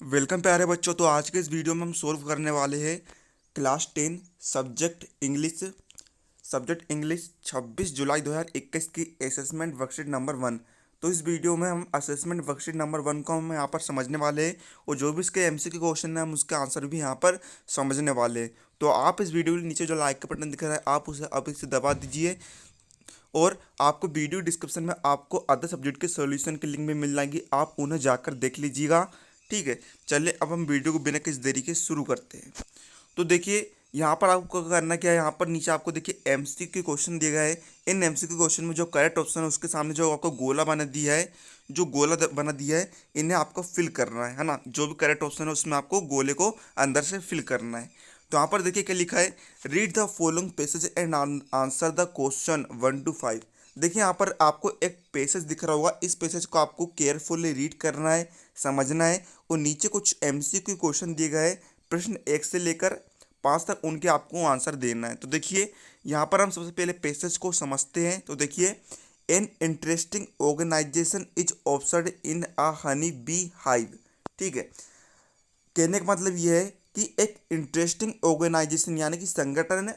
Welcome प्यारे बच्चों। तो आज के इस वीडियो में हम सोल्व करने वाले हैं क्लास 10 सब्जेक्ट इंग्लिश 26 जुलाई 2021 की असेसमेंट वर्कशीट नंबर 1। तो इस वीडियो में हम असेसमेंट वर्कशीट नंबर 1 को हम यहाँ पर समझने वाले हैं और जो भी इसके एमसीक्यू क्वेश्चन है हम उसके आंसर भी यहाँ पर समझने वाले हैं। तो आप इस वीडियो के नीचे जो लाइक का बटन दिख रहा है आप उसे अब इसे दबा दीजिए और आपको वीडियो डिस्क्रिप्शन में आपको अदर सब्जेक्ट के सॉल्यूशन की लिंक भी मिल जाएंगी, आप उन्हें जाकर देख लीजिएगा। ठीक है, चलिए अब हम वीडियो को बिना किसी देरी के शुरू करते हैं। तो देखिए यहाँ पर आपको करना क्या है, यहाँ पर नीचे आपको देखिए एमसीक्यू क्वेश्चन दिया गया है। इन एमसीक्यू क्वेश्चन में जो करेक्ट ऑप्शन है उसके सामने जो आपको गोला बना दिया है, बना दिया है, इन्हें आपको फिल करना है ना। जो भी करेक्ट ऑप्शन है उसमें आपको गोले को अंदर से फिल करना है। तो यहाँ पर देखिए क्या लिखा है, read the following passage and answer the question 1 to 5। देखिए यहाँ पर आपको एक पैसेज दिख रहा होगा, इस पैसेज को आपको केयरफुली रीड करना है, समझना है और नीचे कुछ एमसीक्यू क्वेश्चन दिए गए हैं, प्रश्न 1 से लेकर 5 तक, उनके आपको आंसर देना है। तो देखिए यहाँ पर हम सबसे पहले पैसेज को समझते हैं। तो देखिए, an interesting organization is observed in a honey bee hive. ठीक है, कहने का मतलब ये है कि एक इंटरेस्टिंग ऑर्गेनाइजेशन यानी कि संगठन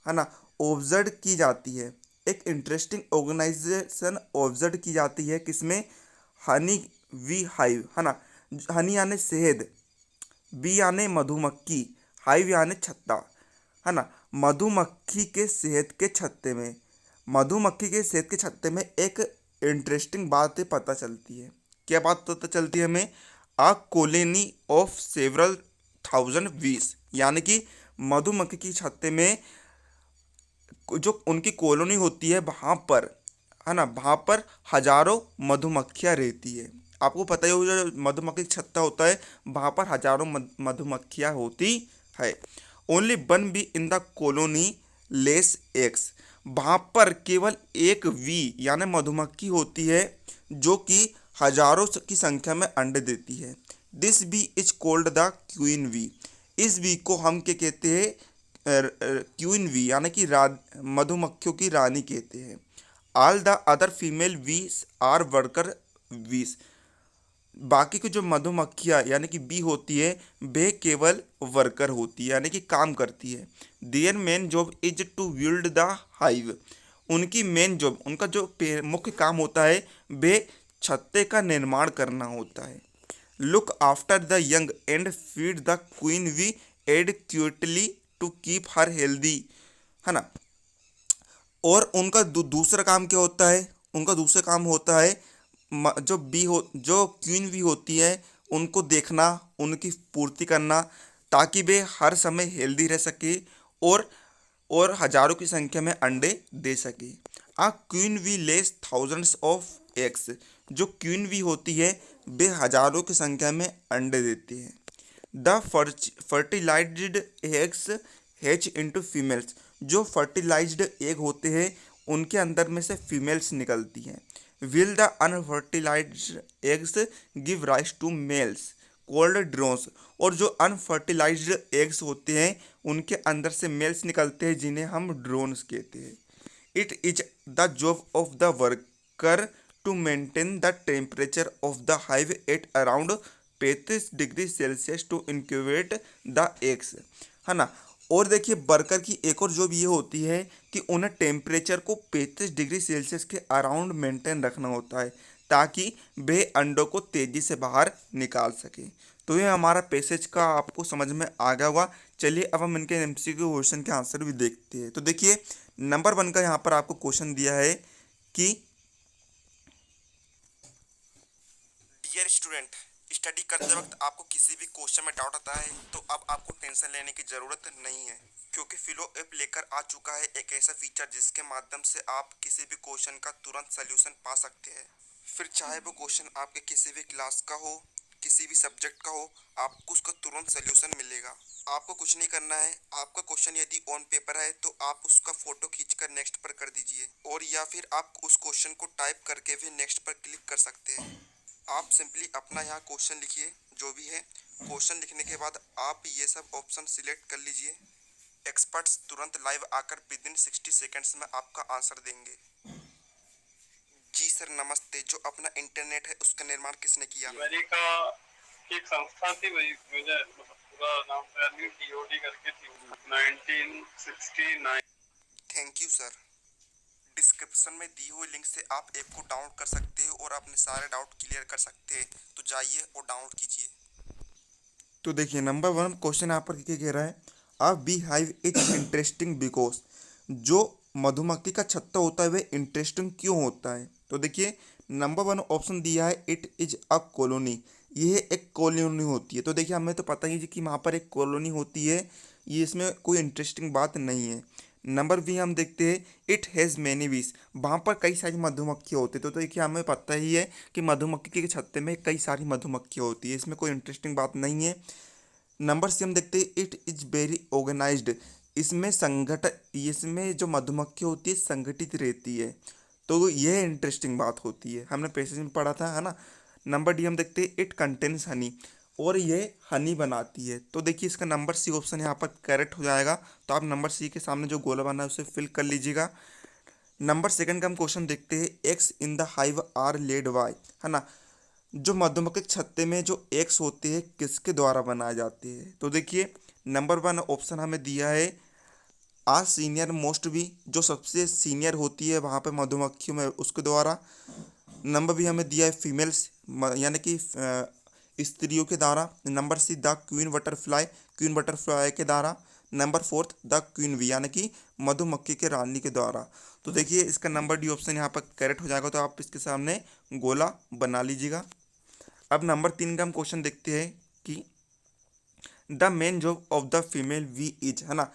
है ना, ऑब्जर्व की जाती है। एक इंटरेस्टिंग ऑर्गेनाइजेशन ऑब्जर्व की जाती है किसमें, हनी वी हाइव है ना। हनी यानी शहद, बी यानी मधुमक्खी, हाइव यानी छत्ता है ना। मधुमक्खी के शहद के छत्ते में, मधुमक्खी के शहद के छत्ते में एक इंटरेस्टिंग बात पता चलती है। क्या बात पता चलती है हमें, a colony of several thousand बीस, यानी कि मधुमक्खी की छत्ते में जो उनकी कॉलोनी होती है वहाँ पर है ना, वहाँ पर हजारों मधुमक्खियाँ रहती है। आपको पता ही होगा जो मधुमक्खी छत्ता होता है वहाँ पर हजारों मधुमक्खियाँ होती है। Only one be in the colony less x, वहाँ पर केवल एक वी यानी मधुमक्खी होती है जो कि हजारों की संख्या में अंडे देती है। This bee is called the queen bee, इस वी को हम क्या कहते हैं, क्वीन वी यानी कि मधुमक्खियों की रानी कहते हैं। ऑल द अदर फीमेल वीस आर वर्कर वीस, बाकी की जो मधुमक्खियाँ यानी कि बी होती है वे केवल वर्कर होती है यानी कि काम करती है। Their main job is to build the hive, उनकी मेन जॉब, उनका जो मुख्य काम होता है वे छत्ते का निर्माण करना होता है। Look after the young and feed the queen bee adequately to keep her healthy है ना। और उनका दूसरा काम क्या होता है, उनका दूसरा काम होता है जो क्वीन भी होती है उनको देखना, उनकी पूर्ति करना, ताकि वे हर समय हेल्दी रह सके और हजारों की संख्या में अंडे दे सके। A queen bee lays thousands of eggs, जो क्वीन वी होती है वे हजारों की संख्या में अंडे देती है। The fertilized eggs hatch into females, जो फर्टिलाइज्ड एग होते हैं उनके अंदर में से फीमेल्स निकलती हैं। While the unfertilized eggs give rise to males called drones, और जो अनफर्टिलाइज्ड एग्स होते हैं उनके अंदर से मेल्स निकलते हैं जिन्हें हम ड्रोन्स कहते हैं। It is the job of the worker to maintain the temperature of the hive at around 35 degree Celsius to incubate the eggs है ना। और देखिए वर्कर की एक और जॉब ये होती है कि उन्हें टेम्परेचर को 35 डिग्री सेल्सियस के अराउंड मेंटेन रखना होता है ताकि वे अंडों को तेज़ी से बाहर निकाल सके। तो ये हमारा पैसेज का आपको समझ में आ गया होगा। चलिए अब हम इनके एमसीक्यू क्वेश्चन के आंसर भी देखते हैं। तो देखिए नंबर 1 का यहाँ पर आपको क्वेश्चन दिया है कि डियर स्टूडेंट, स्टडी करते वक्त आपको किसी भी क्वेश्चन में डाउट आता है तो अब आपको टेंशन लेने की ज़रूरत नहीं है, क्योंकि फिलो ऐप लेकर आ चुका है एक ऐसा फीचर जिसके माध्यम से आप किसी भी क्वेश्चन का तुरंत सल्यूशन पा सकते हैं। फिर चाहे वो क्वेश्चन आपके किसी भी क्लास का हो, किसी भी सब्जेक्ट का हो, आपको उसका तुरंत सल्यूशन मिलेगा। आपको कुछ नहीं करना है, आपका क्वेश्चन यदि ऑन पेपर है तो आप उसका फोटो खींचकर नेक्स्ट पर कर दीजिए, और या फिर आप उस क्वेश्चन को टाइप करके भी नेक्स्ट पर क्लिक कर सकते हैं। आप सिंपली अपना यहाँ क्वेश्चन लिखिए जो भी है, क्वेश्चन लिखने के बाद आप ये सब ऑप्शन सिलेक्ट कर लीजिए। एक्सपर्ट्स तुरंत लाइव आकर विद इन 60 सेकेंड्स में आपका आंसर देंगे। जी सर नमस्ते, जो अपना इंटरनेट है उसका निर्माण किसने किया? अमेरिका एक संस्था थी भाई, मुझे मतलब पूरा नाम तो याद नहीं, टीओडी करके थी 1969। Thank you sir. डिस्क्रिप्शन में दी हुई लिंक से आप ऐप को डाउनलोड कर सकते हो और अपने सारे डाउट क्लियर कर सकते हैं। तो जाइए और डाउनलोड कीजिए। तो देखिए नंबर वन क्वेश्चन यहाँ पर क्या कह रहा है। A bee hive is interesting because, जो मधुमक्खी का छत्ता होता है वह इंटरेस्टिंग क्यों होता है। तो देखिए नंबर वन ऑप्शन दिया है इट इज अ कॉलोनी, ये एक कॉलोनी होती है। तो देखिए हमें तो पता ही है कि वहाँ पर एक कॉलोनी होती है, ये इसमें कोई इंटरेस्टिंग बात नहीं है। नंबर बी हम देखते हैं इट हैज़ मैनी विश, वहाँ पर कई सारी मधुमक्खियाँ होती है। तो देखिए हमें पता ही है कि मधुमक्खी के छत्ते में कई सारी मधुमक्खियाँ होती है, इसमें कोई इंटरेस्टिंग बात नहीं है। नंबर सी हम देखते हैं इट इज़ वेरी ऑर्गेनाइज्ड, इसमें इसमें जो मधुमक्खी होती है संगठित रहती है, तो यह इंटरेस्टिंग बात होती है, हमने पैसेज में पढ़ा था, है ना। नंबर डी हम देखते हैं इट कंटेन्स हनी, और ये हनी बनाती है। तो देखिए इसका नंबर सी ऑप्शन यहाँ पर करेक्ट हो जाएगा। तो आप नंबर सी के सामने जो गोला बना है उसे फिल कर लीजिएगा। नंबर सेकंड का हम क्वेश्चन देखते हैं eggs in the hive are laid by, है ना, जो मधुमक्खी के छत्ते में जो एग्स होते हैं किसके द्वारा बनाए जाते हैं। तो देखिए नंबर वन ऑप्शन हमें दिया है आ सीनियर मोस्ट भी, जो सबसे सीनियर होती है वहाँ पे मधुमक्खियों में उसके द्वारा। नंबर भी हमें दिया है फीमेल्स, यानी कि स्त्रियों के द्वारा। Number C the queen butterfly, queen butterfly के द्वारा। Number fourth the queen bee, यानी कि मधुमक्खी के रानी के द्वारा। तो देखिए इसका नंबर डी ऑप्शन यहाँ पर करेक्ट हो जाएगा। तो आप इसके सामने गोला बना लीजिएगा। अब नंबर तीन का हम क्वेश्चन देखते हैं कि the main job of the female bee is, है ना,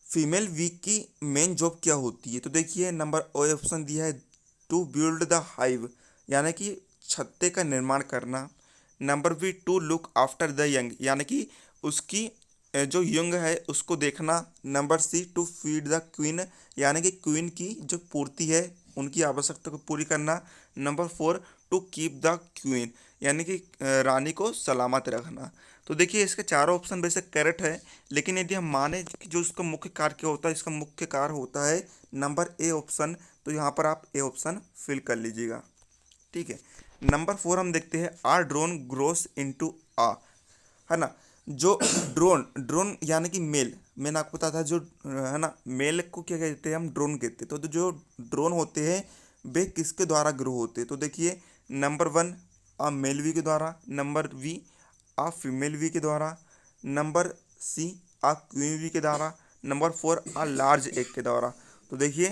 फीमेल वी की मेन जॉब क्या होती है। तो देखिए नंबर ऑप्शन दिया है टू बिल्ड द हाइव, यानी कि छत्ते का निर्माण करना। Number B to look after the young, यानी कि उसकी जो यंग है उसको देखना। Number C to feed the queen, यानी कि क्वीन की जो पूर्ति है उनकी आवश्यकता को पूरी करना। Number four to keep the queen, यानी कि रानी को सलामत रखना। तो देखिए इसके चारों ऑप्शन वैसे करेक्ट है, लेकिन यदि हम माने कि जो इसका मुख्य कार्य क्या होता है, इसका मुख्य कार्य होता है नंबर ए ऑप्शन। तो यहाँ पर आप ए ऑप्शन फिल कर लीजिएगा। ठीक है। नंबर फोर हम देखते हैं आर ड्रोन ग्रोस इनटू आ, है ना, जो ड्रोन ड्रोन यानी कि मेल, मैंने आपको बताया था जो है ना मेल को क्या कहते हैं, हम ड्रोन कहते हैं। तो जो ड्रोन होते हैं वे किसके द्वारा ग्रो होते हैं। तो देखिए number one a male bee के द्वारा। Number B a female bee के द्वारा। Number C a queen bee के द्वारा। Number four a large egg के द्वारा। तो देखिए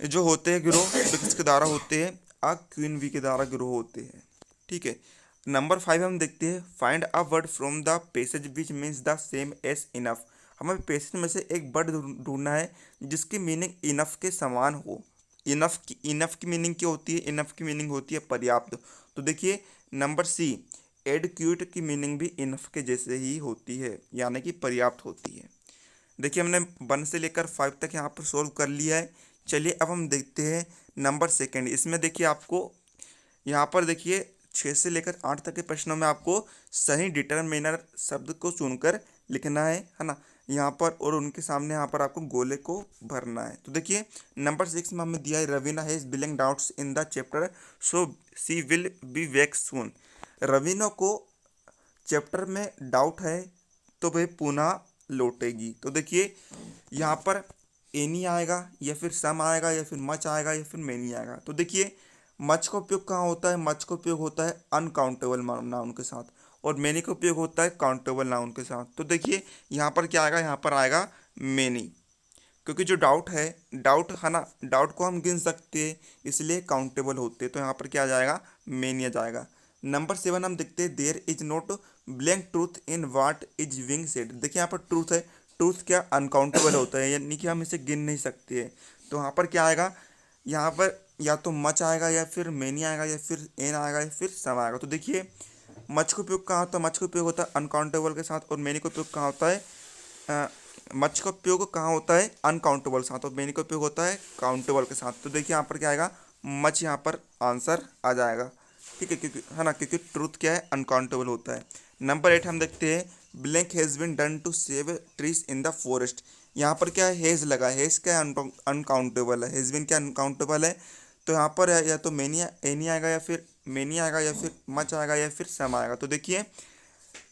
जो होते हैं ग्रो वे किसके द्वारा होते हैं, आ क्वीन वी के द्वारा ग्रो होते हैं। ठीक है। नंबर फाइव हम देखते हैं find a word from the passage which means the same as enough, हमें पैसेज में से एक वर्ड ढूंढना है जिसकी मीनिंग इनफ के समान हो। इनफ की मीनिंग क्या होती है, इनफ की मीनिंग होती है पर्याप्त। तो देखिए नंबर सी एडक्यूट की मीनिंग भी इनफ के जैसे ही होती है, यानी कि पर्याप्त होती है। देखिए हमने वन से लेकर फाइव तक यहाँ पर सोल्व कर लिया है। चलिए अब हम देखते हैं नंबर सेकेंड। इसमें देखिए आपको यहाँ पर देखिए 6 से लेकर 8 तक के प्रश्नों में आपको सही डिटरमिनर शब्द को चुनकर लिखना है ना, यहाँ पर, और उनके सामने यहाँ पर आपको गोले को भरना है। तो देखिए नंबर 6 में हमें दिया है Raveena has billing doubts in the chapter so she will be back soon, Raveena को चैप्टर में डाउट है तो वह पुनः लौटेगी। तो देखिए यहाँ पर एनी आएगा या फिर सम आएगा या फिर मच आएगा या फिर मैनी आएगा। तो देखिए मच का उपयोग कहाँ होता है, मच का उपयोग होता है अनकाउंटेबल नाउन के साथ, और मैनी का उपयोग होता है काउंटेबल नाउन के साथ। तो देखिए यहाँ पर क्या आएगा, यहाँ पर आएगा मैनी, क्योंकि जो डाउट है, डाउट है ना, डाउट को हम गिन सकते हैं इसलिए काउंटेबल होते हैं। तो यहाँ पर क्या आ जाएगा, मैनी आ जाएगा। नंबर 7 हम देखते हैं there is not blank truth in what is being said. देखिए यहाँ पर ट्रूथ है, ट्रूथ क्या अनकाउंटेबल होता है, यानी कि हम इसे गिन नहीं सकते हैं। तो यहाँ पर क्या आएगा, यहाँ पर या तो मच आएगा या फिर मैनी आएगा या फिर एन आएगा या फिर सम आएगा। तो देखिए मच का उपयोग कहाँ होता है, मच का उपयोग होता है अनकाउंटेबल के साथ, और मैनी का उपयोग कहाँ होता है, मच का उपयोग कहाँ होता है अनकाउंटेबल साथ, और मैनी का उपयोग होता है काउंटेबल के साथ। तो देखिए यहाँ पर क्या आएगा, मच यहाँ पर आंसर आ जाएगा। ठीक है, क्योंकि है ना, क्योंकि ट्रूथ क्या है अनकाउंटेबल होता है। नंबर 8 हम देखते हैं blank has been done to save trees in the forest. यहाँ पर क्या है, हेज लगा है, हेज क्या अनकाउंटेबल है, हेज बिन क्या अनकाउंटेबल है। तो यहाँ पर या तो मैनी एनी आएगा या फिर मेनी आएगा या फिर मच आएगा या फिर सम आएगा। तो देखिए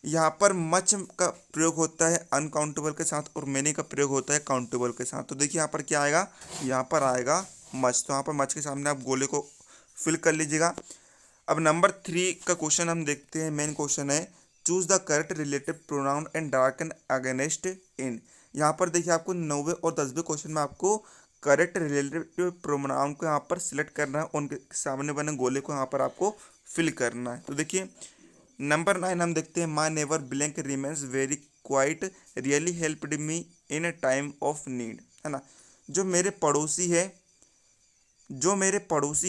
यहाँ पर मच का प्रयोग होता है अनकाउंटेबल के साथ और मेनी का प्रयोग होता है काउंटेबल के साथ। तो देखिए यहाँ पर क्या आएगा, यहाँ पर आएगा मच। तो यहाँ पर मच के सामने आप गोले को फिल कर लीजिएगा। अब नंबर 3 का क्वेश्चन हम देखते हैं। मेन क्वेश्चन है choose the correct relative pronoun and dark and against in. यहाँ पर देखिए आपको 9वें और 10वें क्वेश्चन में आपको करेक्ट रिलेटिव प्रोनाउन को यहाँ पर सिलेक्ट करना है, उनके सामने बने गोले को यहाँ पर आपको फिल करना है। तो देखिए नंबर 9 हम देखते हैं my never blank remains very quite really helped me in a time of need, है ना। जो मेरे पड़ोसी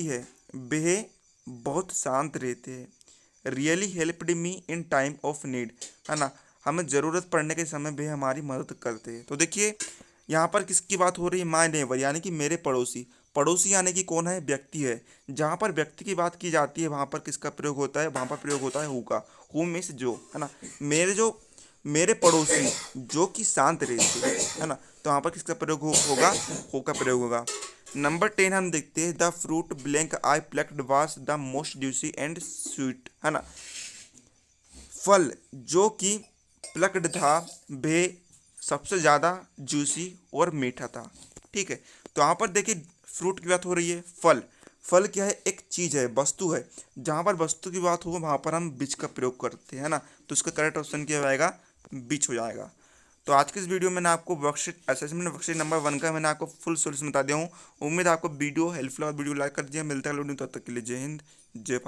है वे बहुत शांत रहते हैं। Really helped me in time of need, है ना, हमें ज़रूरत पड़ने के समय वे हमारी मदद करते हैं। तो देखिए यहाँ पर किसकी बात हो रही है, माय नेबर यानी कि मेरे पड़ोसी। पड़ोसी यानी कि कौन है, व्यक्ति है। जहाँ पर व्यक्ति की बात की जाती है वहाँ पर किसका प्रयोग होता है, वहाँ पर प्रयोग होता है हु का। हु मीन्स जो, है ना। मेरे पड़ोसी जो कि शांत रहते हैं, है ना, तो यहाँ पर किसका प्रयोग होगा, हु का प्रयोग होगा। नंबर 10 हम देखते हैं the fruit blank I plucked was the most juicy and sweet, है ना। फल जो कि प्लक्ड था वे सबसे ज़्यादा जूसी और मीठा था। ठीक है, तो यहाँ पर देखिए फ्रूट की बात हो रही है। फल क्या है, एक चीज़ है, वस्तु है। जहाँ पर वस्तु की बात हो वहाँ पर हम बीज का प्रयोग करते हैं, है ना। तो इसका करेक्ट ऑप्शन क्या आएगा, बीच हो जाएगा। तो आज के इस वीडियो में मैंने आपको वर्कशीट असेसमेंट वर्कशीट नंबर 1 का मैंने आपको फुल सोल्यूशन बता दिया हूँ। उम्मीद है आपको वीडियो हेल्पफुल और वीडियो लाइक कर दिया। मिलता है लोग, तब तक के लिए जय हिंद जय भारत।